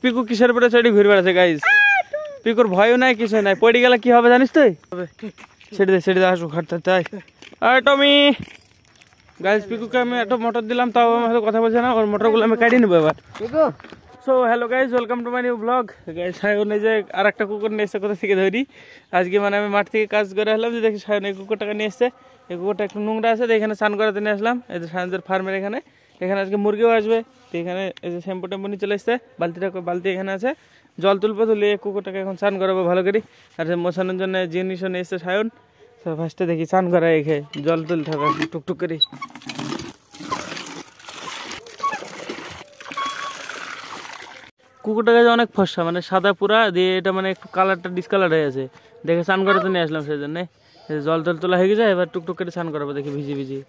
পিকু কিসের উপরে চড়ি ঘুরে বেড়াচ্ছে গাইস। পিকুর ভয়ও নাই, কিছু নাই, পড়ে গেলে কি হবে জানিস তুই? ছেড়ে দে আসুক হাঁটতে তাই। আর টমি গাইস, পিকুকে আমি একটা মোটর দিলাম, তাও আমার সাথে কথা বলছে না। ওর মোটরগুলো আমি কাটিয়ে নেবো এবার। So hello guys, welcome to my new blog. Guys Sayan এই যে আর একটা কুকুর নিয়ে এসছে, কোথা থেকে ধরি আজকে, মানে আমি মাঠ থেকে কাজ করে আসলাম, যে দেখি সায়ন এই কুকুরটাকে নিয়ে এসছে। এই কুকুরটা একটু নোংরা আছে, এখানে স্নান করাতে নিয়ে আসলাম। এই যে সায়নদের ফার্মের এখানে আজকে মুরগিও আসবে, তো এখানে এই যে শ্যাম্পু ট্যাম্পু নিয়ে চলে এসছে। বালতি এখানে আছে, জল তুলবো, তুলে কুকুরটাকে এখন স্নান করাবো ভালো করে। আর মোছানোর জন্য জিনিসও নিয়ে এসছে সায়ন। তো ফার্স্টে দেখি স্নান করা এখে জল তুলতে হবে টুকটুক করে। কুকুরটা কাছে অনেক ফর্সা, মানে সাদা পুরা দিয়ে, এটা মানে একটু কালারটা ডিসকালার হয়ে আছে, দেখে স্নান করাতে নিয়ে আসলাম। সেই জন্যে জল তোলা হয়ে গেছে, এবার টুকটুক করে স্নান করাবো। দেখি ভিজি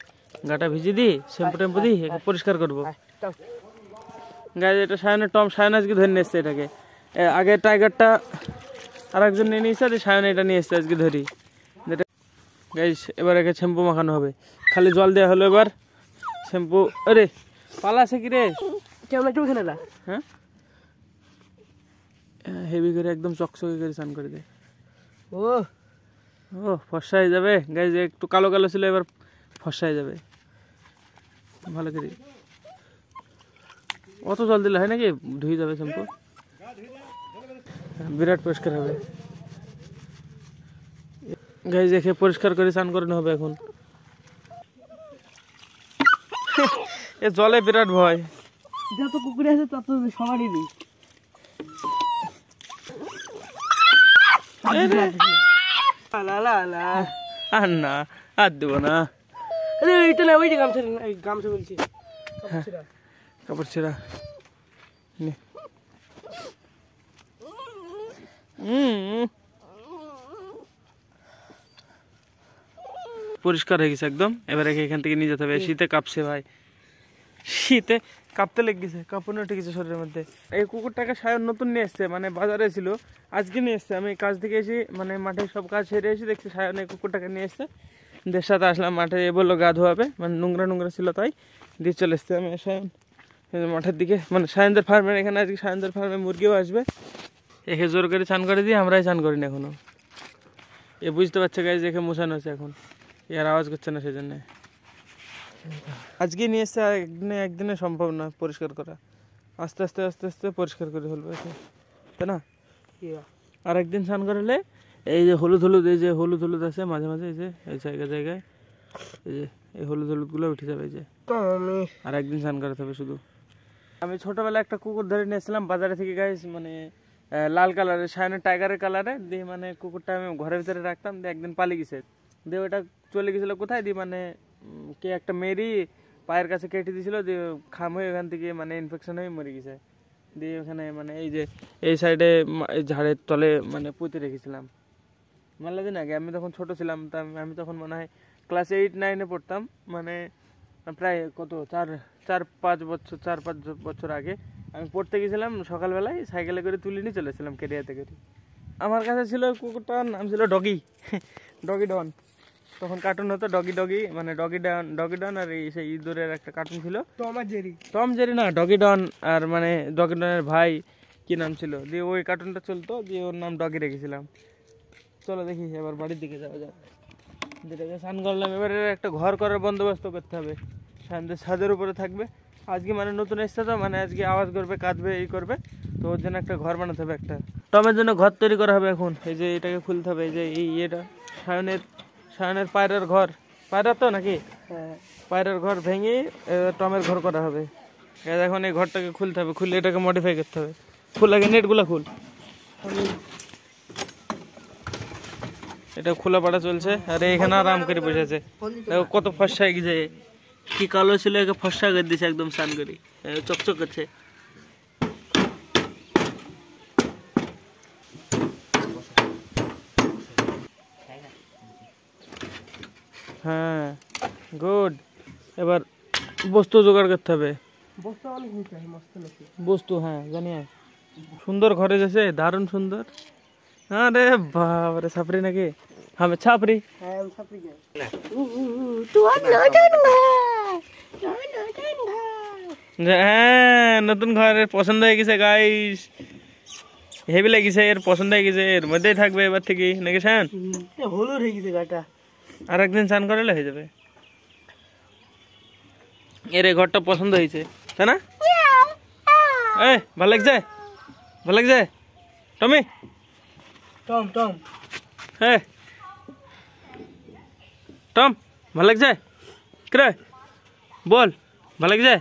গাটা ভিজি দিই, শ্যাম্পু ট্যাম্পু দিই, পরিষ্কার করবো। গায়ে এটা সায়নের টম, সায়ন আজকে ধরে নিয়ে এসছে এটাকে। আগে টাইগারটা আর একজন নিয়ে নিয়েছে, সায়ন এটা নিয়ে এসছে আজকে ধরি। গাইস এবার একে শ্যাম্পু মাখানো হবে, খালি জল দেওয়া হলো এবার শ্যাম্পু। আরে পালা আছে কি রে, কেমন একটু ওখানে না? হ্যাঁ হেভি করে একদম চকচকে করে স্নান করে দেয়। ও ফর্সা হয়ে যাবে গাইস, একটু কালো কালো ছিল, এবার ফর্সা হয়ে যাবে ভালো করে। অত জল দিলে হয় নাকি, ধুয়ে যাবে শ্যাম্পু, বিরাট পরিষ্কার হবে গাইস। দেখে পরিষ্কার করে স্নান করানো হবে এখন। এ জলে বিরাট ভয়, যত কুকুরে আছে তত সবারই নেই। আর না, আর দেবো না। এইটা না, ওই যে গামছা বলছি, কাপড় ছেঁড়া। পরিষ্কার হয়ে গেছে একদম। এবার এখান থেকে নিয়ে যেতে হবে। শীতে কাঁপছে ভাই, শীতে কাঁপতে লেগেছে, কাঁপুনি উঠে গেছে শরীরের মধ্যে। এই কুকুরটাকে সায়ন নতুন নিয়ে এসছে, মানে বাজারে ছিল, আজকে নিয়ে এসছে। আমি কাজ থেকে এসে, মানে মাঠে সব কাজ সেরে এসে দেখছি সায়ন এই কুকুরটাকে নিয়ে এসছে। দের সাথে আসলাম মাঠে, বললো গা ধোয়াবে, মানে নোংরা ছিল, তাই দিয়ে চলে এসছে। আমি সায়ন মাঠের দিকে, মানে সায়নদের ফার্মের এখানে আজকে সায়নদের ফার্মে মুরগিও আসবে। একে জোর করে চান করে দিয়ে, আমরাই চান করি না এখনো। এ বুঝতে পারছে গাইজ, একে মোছানো হচ্ছে এখন, এর আওয়াজ করছে না, সেই জন্যে আজকে নিয়ে এসছে। একদিনে সম্ভব না পরিষ্কার করা, আস্তে আস্তে পরিষ্কার করে ফেলবো, তাই না? আর একদিন স্নান করালে এই যে হলুদ, এই যে হলুদ আছে মাঝে মাঝে, এই যে এই জায়গায় এই যে এই হলুদগুলো উঠে যাবে, এই যে। আর একদিন স্নান করাতে হবে শুধু। আমি ছোটবেলায় একটা কুকুর ধরে নিয়েছিলাম বাজারে থেকে গাইস, মানে লাল কালারের, সায়নের টাইগারের কালারে দিয়ে, মানে কুকুরটা আমি ঘরের ভিতরে রাখতাম, দিয়ে একদিন পালিয়ে গেছে, দিয়ে ওটা চলে গেছিল কোথায়, দিয়ে মানে কে একটা মেরি পায়ের কাছে কেটে দিয়েছিল, দিয়ে খাম হয়ে ওখান থেকে মানে ইনফেকশন হয়ে মরে গেছে। দিয়ে ওখানে মানে এই যে এই সাইডে ঝাড়ের তলে মানে পুঁতে রেখেছিলাম মেলা দিন আগে। আমি তখন ছোট ছিলাম, তা আমি তখন মনে হয় ক্লাস 8-9-এ পড়তাম, মানে প্রায় কত 4-5 বছর আগে আমি পড়তে গেছিলাম। সকালবেলায় সাইকেলে করে তুলে নিয়ে চলেছিলাম কেরিয়াতে করে। আমার কাছে ছিল কুকুরটার নাম ছিল ডগি ডন। তখন কার্টুন হতো ডগি, মানে ডগি ডন আর এই সেই ইঁদুরের একটা কার্টুন ছিল, টম জেরি না, ডগি ডন। আর মানে ডগি ডনের ভাই কি নাম ছিল, দিয়ে ওই কার্টুনটা চলতো, দিয়ে ওর নাম ডগি রেখেছিলাম। চলো দেখি এবার বাড়ির দিকে যাওয়া যাক। যেটাকে স্নান করলাম, এবারে একটা ঘর করার বন্দোবস্ত করতে হবে, ছাদের উপরে থাকবে। আজকে মানে নতুন এসছে তো, মানে আজকে আওয়াজ করবে, কাঁদবে, এই করবে, তো ওর জন্য একটা ঘর বানাতে হবে একটা। টমের জন্য ঘর তৈরি করা হবে এখন। এই যে এটাকে খুলতে হবে, এই যে এটা সায়নের পায়রার ঘর, পায়রা তো নাকি, পায়রার ঘর ভেঙে টমের ঘর করা হবে। এখন এই ঘরটাকে খুলতে হবে, খুলে এটাকে মডিফাই করতে হবে। খুল আগে নেটগুলো খুল, এটা খোলা পাড়া চলছে। আর এখানে আরাম করে বসেছে, কত ফর্সা গেছে, কি কালো ছিল একে ফর্সা করে দিয়েছে একদম, স্নান করে চকচক করছে। হ্যাঁ গুড। এবার বস্তু জোগাড় করতে হবে, বস্তু, হ্যাঁ জানি। সুন্দর ঘরে গেছে, দারুণ সুন্দর। আরে বাবারে, ছাপরি নাকি? আমি ছাপরি। হ্যাঁ নতুন ঘরের পছন্দ হয়ে গেছে গাইস, হেভি লাগিছে, এর পছন্দ হয়ে গেছে, এর মধ্যেই থাকবে এবার থেকে নাকি সায়ন? হলুদ হয়ে গেছে গাটা। আর একদিন স্নান করালে হয়ে যাবে। এর এই ঘরটা পছন্দ হয়েছে তাই না? এই ভালো লাগছে, ভালো লাগছে টমি? টম টম হ্যাঁ টম ভালো লাগছে কে বল, ভালো লাগছে?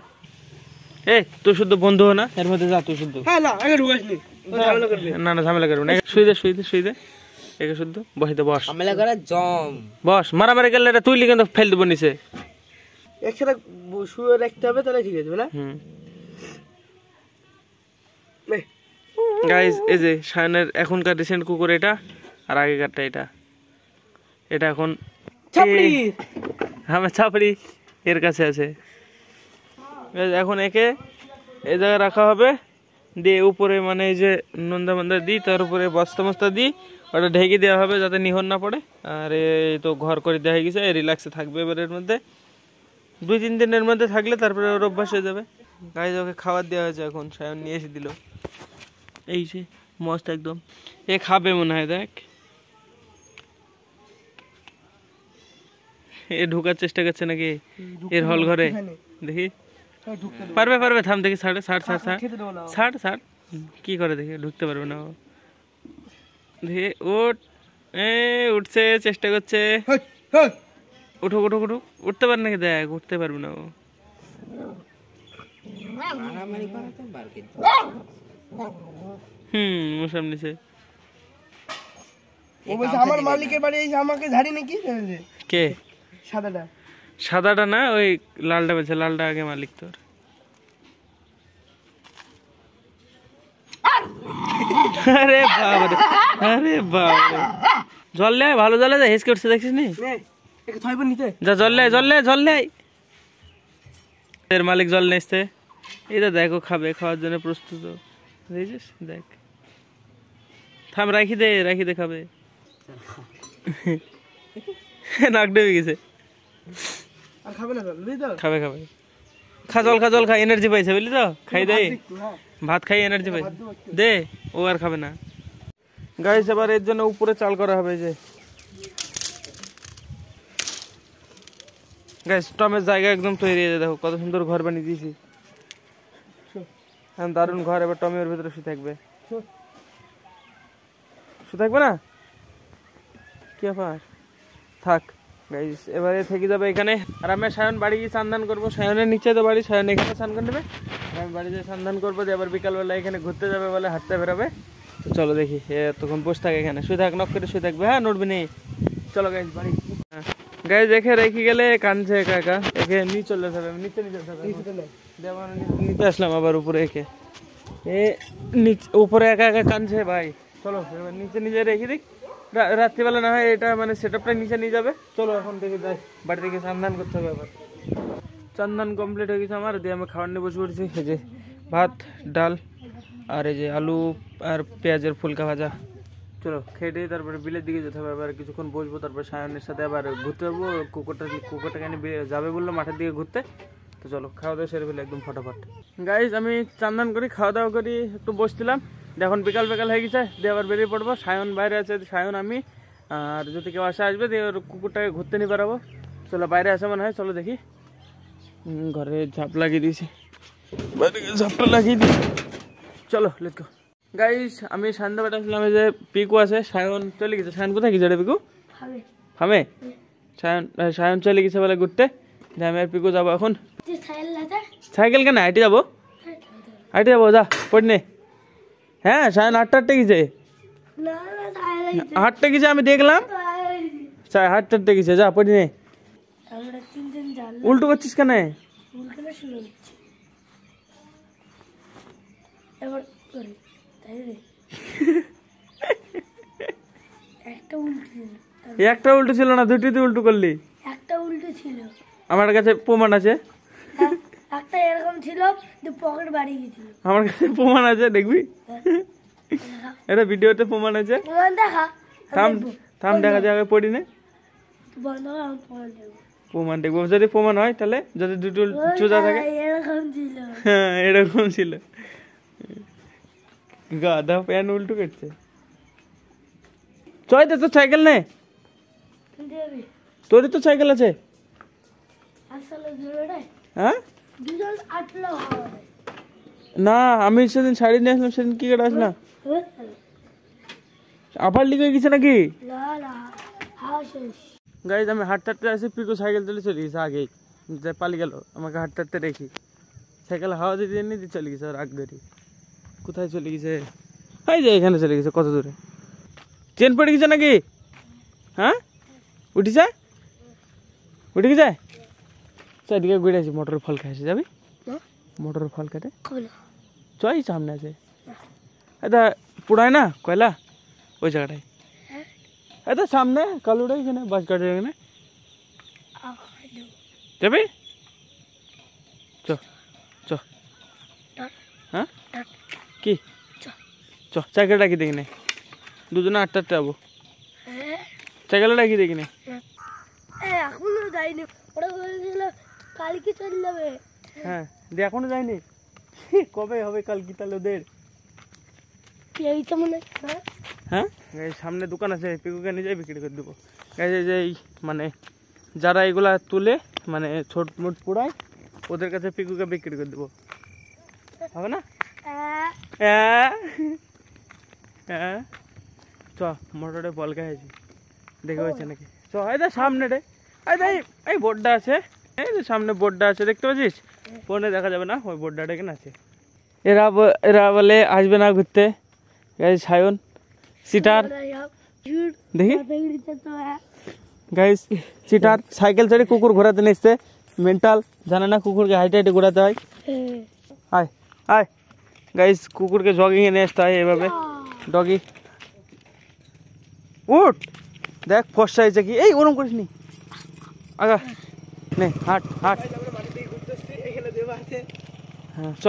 এই তুই শুধু বন্ধু না এর মধ্যে, যা তুই শুধু। হ্যাঁ না আগে ঢুকাসনি, ঝামেলা করবি। না না ঝামেলা করবি না, শুই দে শুই দে শুই দে, একে শুদ্ধ বসিতে বস, ঝামেলা করে জম বস। মারামারি গেলে এটা তুই কিন্তু ফেল দেবো নিচে। একসাথে শুয়ে রাখতে হবে, তাহলে ঠিক আছে না? হুম গাইস এই যে সায়নের এখনকার রিসেন্ট কুকুর এটা, আর আগেকারটা এটা। এটা এখন ছাপড়ি আমার ছাপড়ি এর কাছে আছে। Guys, এখন একে এই জায়গায় রাখা হবে, দিয়ে উপরে মানে এই যে নন্দা মন্দা দিই, তার উপরে বস্তা মস্তা দিই, ওটা ঢেকে দেওয়া হবে যাতে নিহন না পড়ে। আর এই তো ঘর করে দেওয়া হয়ে গেছে, রিল্যাক্সে থাকবে এবার এর মধ্যে। 2-3 দিনের মধ্যে থাকলে তারপরে ওর অভ্যাস হয়ে যাবে। গাইজ ওকে খাবার দেওয়া হয়েছে, এখন সায়ন নিয়ে এসে দিল, এই যে মস্ত একদম। এ খাবে মনে হয়, দেখ এ ঢোকার চেষ্টা করছে নাকি এর হল ঘরে, দেখি পারবে পারবে, থাম দেখি, ছাড় ছাড় ছাড় ছাড় ছাড় ছাড়, কি করে দেখি, ঢুকতে পারবে না ও, দেখি উঠ, উঠছে, চেষ্টা করছে, উঠো উঠো উঠো, উঠতে পারে নাকি দেখ, উঠতে পারবে না ও। মশাম নিচে। ও বলছে আমার মালিকের বাড়ি এসে আমাকে ঝাড়ি নাকি? কে? সাদাটা। সাদাটা না, ওই লালটা বলছে, লালটা আগে মালিক তোর। আরে বাবারে, আরে বাবারে, জল লে, ভালো জলে যা, হেসকে উঠছে দেখছিস নি? যা জল লে, জল লে, জল লে। এর মালিক জল নিয়ে এসছে, এটা দেখো খাবে, খাওয়ার জন্য প্রস্তুত, দেখছিস? দেখ, থাম, রাখি দে, রাখি দে, খাবে। নাক ডেবে গেছে, খাবে খাবে, খা জল, খা জল, খা, এনার্জি পাইছে বুঝলি তো, খাই দে, ভাত খাই এনার্জি পাই দে, ও আর খাবে না। গাইস এবার এর জন্য উপরে চাল করা হবে, যে গাইস টমের জায়গা একদম তৈরি হয়ে যায়, দেখো কত সুন্দর ঘর বানিয়ে দিয়েছি, দারুণ ঘর। এবার টমের ভিতরে শুয়ে থাকবে, শুয়ে থাকবে না, কি ব্যাপার, থাক গাইস। এবারে থেকে যাবে এখানে, আর আমি সায়ন বাড়ি গিয়ে স্নান করবো, সায়নের নিচে তো বাড়ি, সায়ন এখানে স্নান করে নেবে, আর আমি বাড়িতে স্নান করবো, দিয়ে আবার বিকালবেলা এখানে ঘুরতে যাবে বলে, হাঁটতে বেরোবে। তো চলো দেখি, তখন বসে থাকে এখানে, শুয়ে থাক, নক করে শুয়ে থাকবে, হ্যাঁ নড়বি নেই। চলো গাইস বাড়ি। গাইস দেখে রেখে গেলে কানছে একা একা, একে নিয়ে চলে যাবে, নিচে নিয়ে যেতে হবে, নিতে আসলাম আবার উপরে, একে উপরে একা একা কানছে ভাই। চলো এবার নিচে নিজে রেখে দিক, রাত্রিবেলা না হয় এটা মানে সেটআপটা নিচে নিয়ে যাবে। চলো এখন দেখে যাই, বাড়ি থেকে সন্ধান করতে হবে। আবার সন্ধান কমপ্লিট হয়ে গেছে আমার, দিয়ে আমি খাবার নিয়ে বসে পড়েছি। এই যে ভাত, ডাল, আর এই যে আলু আর পেঁয়াজের ফুলকা ভাজা। চলো খেয়ে দিয়ে তারপরে বিলের দিকে যেতে হবে, আবার কিছুক্ষণ বসবো, তারপরে সায়নের সাথে আবার ঘুরতে যাবো। কুকুরটাকে নিয়ে যাবে বললো মাঠের দিকে ঘুরতে। তো চলো খাওয়া দাওয়া সেরে ফেলে একদম ফটাফট। গাইজ আমি চান্দান করি, খাওয়া দাওয়া করি, একটু বসছিলাম, এখন বিকাল হয়ে গেছে, দিয়ে আবার বেরিয়ে পড়বো। সায়ন বাইরে আছে, সায়ন আমি, আর যদি কেউ আসবে দিয়ে ওর কুকুরটাকে ঘুরতে নিয়ে বেড়াবো। চলো বাইরে আসে মনে হয়, চলো দেখি। ঘরে ঝাপ লাগিয়ে দিয়েছি, বাইরে ঝাপটা লাগিয়ে দিয়েছি, চলো লেটস গো। গাইস আমি সন্ধ্যাবেলা আসলাম, এই যে পিকু আছে, সায়ন চলে গেছে। সায়ন কোথায় গেছে রে পিকু? ফার্মে। সায়ন চলে গেছে বলে ঘুরতে, আমি আর পিকু যাবো এখন। সাইকেল কেন, হাইটে যাবো, হাইটে যাবো, যা পড় নে। হ্যাঁ সায়ন হাঁটতে গেছে, হাঁটতে গেছে, আমি দেখলাম হাঁটতে গেছে, যা পড়ি নে। উল্টো করছিস কেন? একটা উল্টো ছিল না, দুটি উল্টো করলি। একটা উল্টো ছিল, আমার কাছে প্রমাণ আছে। একটা এরকম ছিল, পকেট বাড়ি গেছিল। আমার কাছে প্রমাণ আছে, দেখবি? এটা ভিডিওতে প্রমাণ আছে। দেখা, থাম থাম, দেখা যাবে, পড়ি নে। প্রমাণ দেখবো, যদি প্রমাণ হয় তাহলে, যদি দুটো চুজা থাকে। এরকম ছিল। হ্যাঁ এরকম ছিল। গাধা প্যান উল্টো করছে। চয় তো সাইকেল নে, দেবে তোরই তো সাইকেল আছে। আসলে জোরে হ্যাঁ দুজন আটলো হবে। না আমি সেদিন শাড়ি নিয়ে আসলাম, সেদিন কি করে আসলাম, আবার লিখে গেছে নাকি? না না হাওয়া শেষ। গাইজ আমি হাঁটতে হাঁটতে আসি, পিকু সাইকেল চলে চলে গেছে আগেই, পালিয়ে গেল আমাকে হাঁটতে হাঁটতে রেখি। সাইকেল হাওয়া দিতে এনে দিয়ে চলে গেছে, আর আগ ধরি কোথায় চলে গেছে, এই যে এখানে চলে গেছে, কত দূরে। চেন পড়ে গেছে নাকি? হ্যাঁ উঠিছে, উঠে গেছে। চারদিকে ঘুরে আসি, মোটরের ফল খাইছে, যাবি মোটরের ফল খেতে? চই সামনে আছে, এটা পুরায় না কয়লা ওই জায়গাটায়, এটা সামনে কালুটা এখানে বাস গাড়ির এখানে যাবি? চ চ। হ্যাঁ কি চ, সাইকেল ডাকি দেখি না, দুজনে আটটা যাবো, সাইকেল ডাকি দেখি না। এখনো যাইনি, ওরা বলেছিল কালকে চলে যাবে। হ্যাঁ দিয়ে এখনো যায়নি, কবে হবে কাল কি তাহলে ওদের? এইটা মনে হয়। হ্যাঁ এই সামনে দোকান আছে, পিকুকে নিজে বিক্রি করে দেবো। এই যে এই মানে যারা এগুলা তুলে মানে ছোট মোট পুড়ায়, ওদের কাছে পিকুকে বিক্রি করে দেবো, হবে না? হ্যাঁ হ্যাঁ চ, মোটরে বল খাইছি, দেখে হয়েছে নাকি? চ এই যে সামনে রে, এই বোর্ডটা আছে, এই যে সামনে বোর্ডটা আছে, দেখতে পাচ্ছিস? ফোনে দেখা যাবে না, ওই বোর্ডটা এখানে আছে। এরা বলে আসবে না ঘুরতে, সায়ন সিটার, দেখি গাইস সিটার সাইকেল ছেড়ে কুকুর ঘোরাতে নিচ্ছে, মেন্টাল, জানে না কুকুরকে হাইটে হাইটে ঘোরাতে হয়। আয় আয় গাইস, কুকুরকে জগিংয়ে নিয়ে আসতে হয় এভাবে, ডগি উঠ, দেখ ফসা হয়েছে কি, এই ওরম করিস নি, আগা নে হাট হাট, হ্যাঁ চ।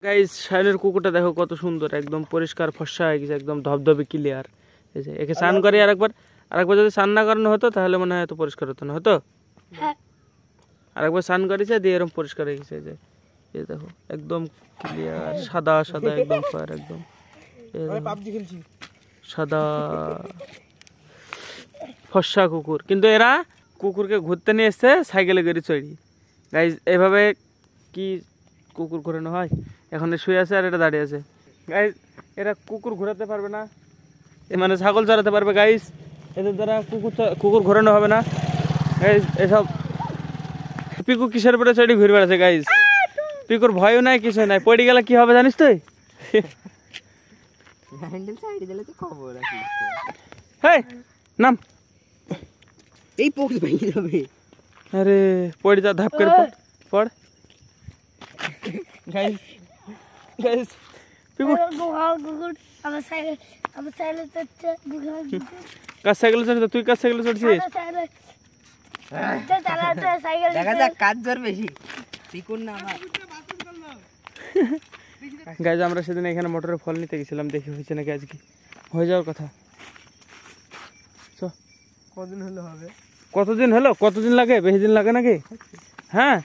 গাইস সাইলের কুকুরটা দেখো কত সুন্দর, একদম পরিষ্কার ফর্সা হয়ে গেছে, একদম ধবধবে ক্লিয়ার। এই যে একে স্নান করে আরেকবার যদি স্নান না করানো হতো তাহলে মনে হয় এত পরিষ্কার হতো না, হতো? আরেকবার স্নান করেছে দিয়ে এরকম পরিষ্কার হয়ে গেছে। এই দেখো একদম ক্লিয়ার, সাদা সাদা একদম ফার, একদম সাদা ফর্সা কুকুর। কিন্তু এরা কুকুরকে ঘুরতে নিয়ে এসছে সাইকেলে করে চড়ি। গাইস এভাবে কি কুকুর ঘোরানো হয়? এখন শুয়ে আছে আর এটা দাঁড়িয়ে আছে। গাইস এরা কুকুর ঘোরাতে পারবে না, মানে ছাগল চড়াতে পারবে গাইস, এদের দ্বারা কুকুর ঘোরানো হবে না গাইস। এসব পিকু কিসের উপরে চড়ি ঘুরে বেড়াচ্ছে গাইস, পিকুর ভয়ও নাই কিছু নাই, পড়ে গেলে কি হবে জানিস তুই? হেই নাম, এই পোক্স ভেঙে যাবে। আরে পড়ে যা, ধাপ করে পড় গাইস। গাইস পিকু কুকুর আমার সাইকেল চড়ছে, কার সাইকেলে চড়ছিস তুই? কার সাইকেলে চড়ছিস? দেখা যাক কাজ জোর বেশি, পিকুর না আমার। গাইজ আমরা সেদিন এখানে মোটরের ফল নিতে গেছিলাম, দেখি হয়েছে নাকি আজকে, হয়ে যাওয়ার কথা। কদিন হলে হবে? কতদিন হলো? কতদিন লাগে? বেশি দিন লাগে নাকি? হ্যাঁ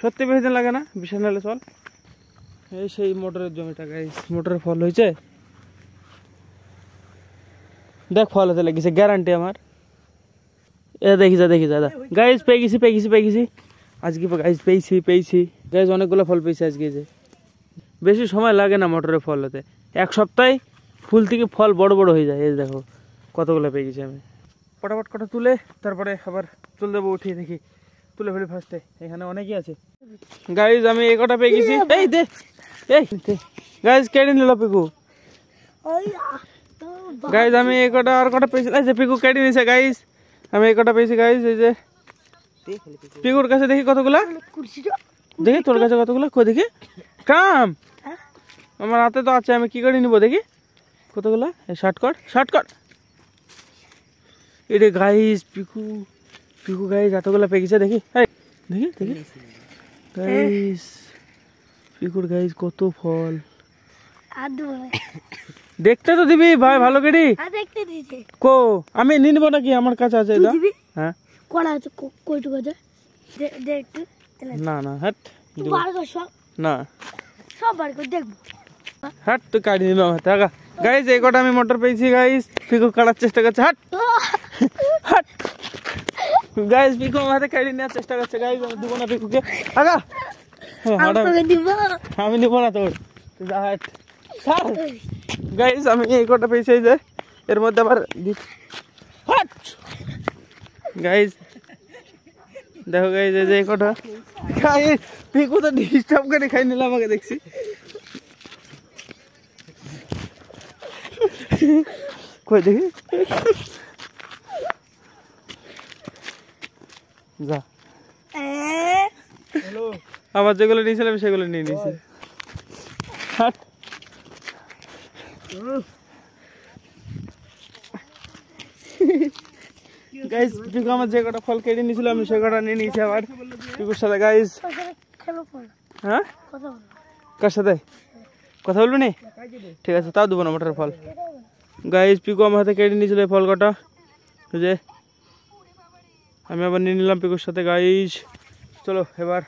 সত্যি বেশি দিন লাগে না, বিশাল হলে চল। এই সেই মোটরের জমিটা গাইজ, মোটরের ফল হয়েছে, দেখ ফল হতে লেগেছে, গ্যারান্টি আমার। এ দেখি যা দাদা গাইজ, পেয়ে গেছি আজকে গাইজ, পেয়েছি গাইজ, অনেকগুলো ফল পেয়েছি আজকে। যে বেশি সময় লাগে না মোটরের ফল হতে, এক সপ্তাহে ফুল থেকে ফল বড় বড় হয়ে যায়। এই দেখো কতগুলো পেয়ে গেছি আমি। ফটাফট কটা তুলে তারপরে আবার চলে যাবো, উঠিয়ে দেখি তুলে ফেলি ফার্স্টে, এখানে অনেকই আছে। গাইজ আমি এই কটা পেয়ে গেছি, এই দে গাইজ, কেটে নিল পিকু। গাইজ আমি এই কটা আর কটা পেয়েছি, এই যে পিকু কেটে নিয়েছে গাইজ, আমি এই কটা পেয়েছি গাইজ। এই যে পিকুর কাছে দেখি কতগুলা, দেখি তোর কাছে কতগুলা, কই দেখি কাম, আমার হাতে তো আছে, আমি কি করে নিবো দেখি কতগুলা। শর্টকাট এটা গাইজ, পিকু গাইজ এতগুলা পেয়ে গেছে, দেখি দেখি গাইজ, পিকুর গাইজ কত ফল। দেখতে তো দিবি ভাই ভালো করে, কো আমি নিয়ে নিবো নাকি, আমার কাছে আছে। হ্যাঁ কড়া আছে কইটুকু আছে দে একটু না না হাট তুই বার কর সব না সব বার কর দেখবো হাট তুই কাটি দিবি আমার টাকা গাইজ এই কটা আমি মোটর পেয়েছি গাইজ পিকু কাটার চেষ্টা করছে হাট হাট গাইজ পিকু আমার হাতে কাটি নেওয়ার চেষ্টা করছে গাইজ আমি দিব না পিকুকে আগা আমি তোকে দিব আমি নিব না তোর তুই যা হাট গাইজ আমি এই কটা পেয়েছি এই যে এর মধ্যে আবার হাট গাইজ দেখো গাইজ এই যে এই কটা গাইজ পিকু তো ডিস্টার্ব করে খাই নিলাম আমাকে দেখছি কই দেখি যা আবার যেগুলো নিয়েছিলাম সেগুলো নিয়ে নিয়েছি হাট গাইস পিকু আমার যে কটা ফল কেটে নিয়েছিল আমি সে কটা নিয়ে নিয়েছি আবার পিকুর সাথে গাইস খেলো ফোন হ্যাঁ কথা বল কার সাথে কথা বলবি নি ঠিক আছে তাও দেবো না মোটর ফল গাইস পিকু আমার হাতে কেটে নিয়েছিল এই ফল কটা যে আমি আবার নিয়ে নিলাম পিকুর সাথে গাইস চলো এবার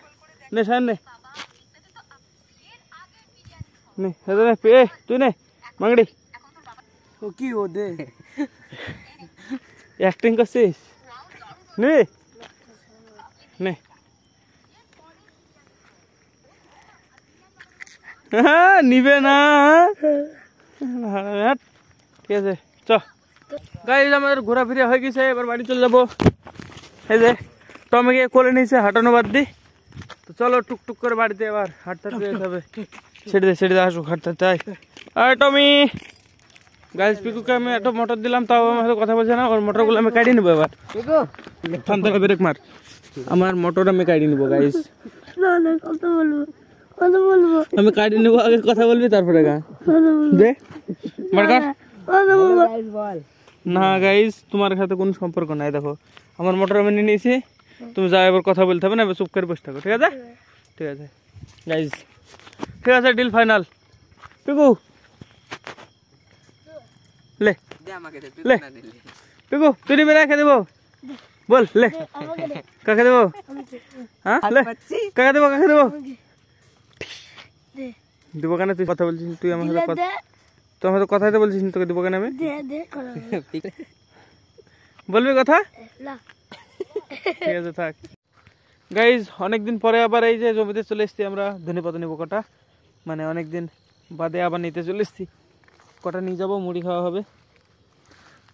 নে সায়ন নে নে নে পে তুই নে মাংড়ি ও কি ও দে অ্যাক্টিং করছিস নে নে হ্যাঁ নিবে না ঠিক আছে চ গাইজ আমাদের ঘোরাফেরা হয়ে গেছে এবার বাড়ি চলে যাবো এই যে টমিকে কোলে নিয়েছে হাঁটানো বাদ দি তো চলো টুকটুক করে বাড়িতে এবার হাঁটতে যেতে হবে ছেড়ে দে আসুক হাঁটতে চাই আর টমি গাইজ পিকুকে আমি একটা মোটর দিলাম তাও আমার সাথে কথা বলছে না ওর মোটরগুলো আমি কাটিয়ে নেবো এবার থামতে ব্রেক মার আমার মোটর আমি কাটিয়ে নেবো গাইজ না না কথা বলবো আমি কাটিয়ে নেবো আগে কথা বলবি তারপরে গা দে মার্কার বল না গাইজ তোমার সাথে কোনো সম্পর্ক নাই দেখো আমার মোটর আমি নিয়ে নিয়েছি তুমি যা এবার কথা বলতে হবে না এবার চুপ করে বসে থাকো ঠিক আছে ঠিক আছে গাইজ ঠিক আছে ডিল ফাইনাল পিকু লে দে আমাকে দে তুই লে না দিলি পিকু তুই নিবি না খেয়ে দেবো বল লে আমাকে দে কাকে দেবো হ্যাঁ লে পাচ্ছি কাকে দেবো দে দেবো কেন তুই কথা বলছিস তুই আমার সাথে দে তুই আমার সাথে কথা হতে বলছিস তোকে দেবো কেন আমি দে কথা বলবি কথা না ঠিক আছে থাক গাইজ অনেকদিন পরে আবার এই যে জমিতে চলে এসেছি আমরা ধনেপাতা নেবো কটা মানে অনেকদিন বাদে আবার নিতে চলে এসেছি কটা নিয়ে যাবো মুড়ি খাওয়া হবে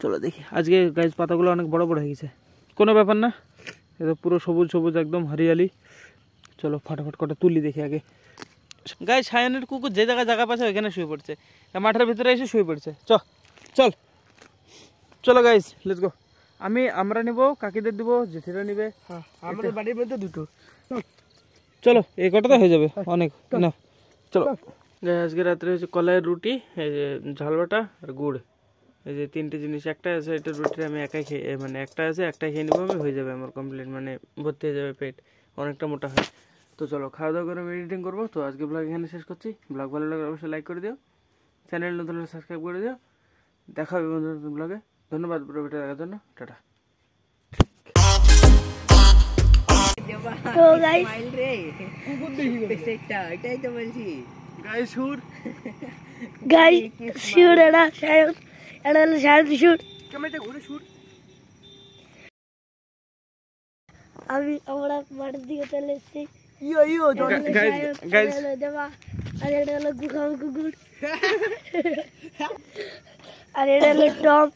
চলো দেখি আজকে গাইজ পাতাগুলো অনেক বড় বড় হয়ে গেছে কোনো ব্যাপার না এটা পুরো সবুজ সবুজ একদম হরিয়ালি চলো ফটাফট কটা তুলি দেখি আগে গাইজ সায়নের কুকুর যে জায়গায় জায়গা পাচ্ছে ওইখানে শুয়ে পড়ছে মাঠের ভিতরে এসে শুয়ে পড়ছে চলো গাইজ লেটস গো আমরা নিব কাকিদের দিব জেঠিরা নিবে আমাদের বাড়ির মধ্যে দুটো চলো এই কটাতে হয়ে যাবে অনেক না চলো আজকে রাত্রে হচ্ছে কলাইয়ের রুটি এই যে ঝাল বাটা আর গুড় এই যে তিনটে জিনিস একটা আছে এটা রুটি আমি একাই খেয়ে মানে একটা আছে একটাই খেয়ে নিবো আমি হয়ে যাবে আমার কমপ্লিট মানে ভর্তি হয়ে যাবে পেট অনেকটা মোটা হয় তো চলো খাওয়া দাওয়া করে আমি এডিটিং করবো তো আজকে ব্লগ এখানে শেষ করছি ব্লগ ভালো লাগলে অবশ্যই লাইক করে দিও চ্যানেল নতুন সাবস্ক্রাইব করে দিও দেখা হবে নতুন ব্লগে ধন্যবাদ পুরো ভিডিও দেখার জন্য টাটা তো গাইস মাইল রে সেটা এটাই তো বলছি গাইস সুর শিউর এটা হলো শায়দ শিউর ক্যামেরাটা ঘুরে সুর আমরা মাঠের দিকে চলে এসেছি গাইস দেবা আর এটা হলো গুখাম কুকুর আর এটা হলো টম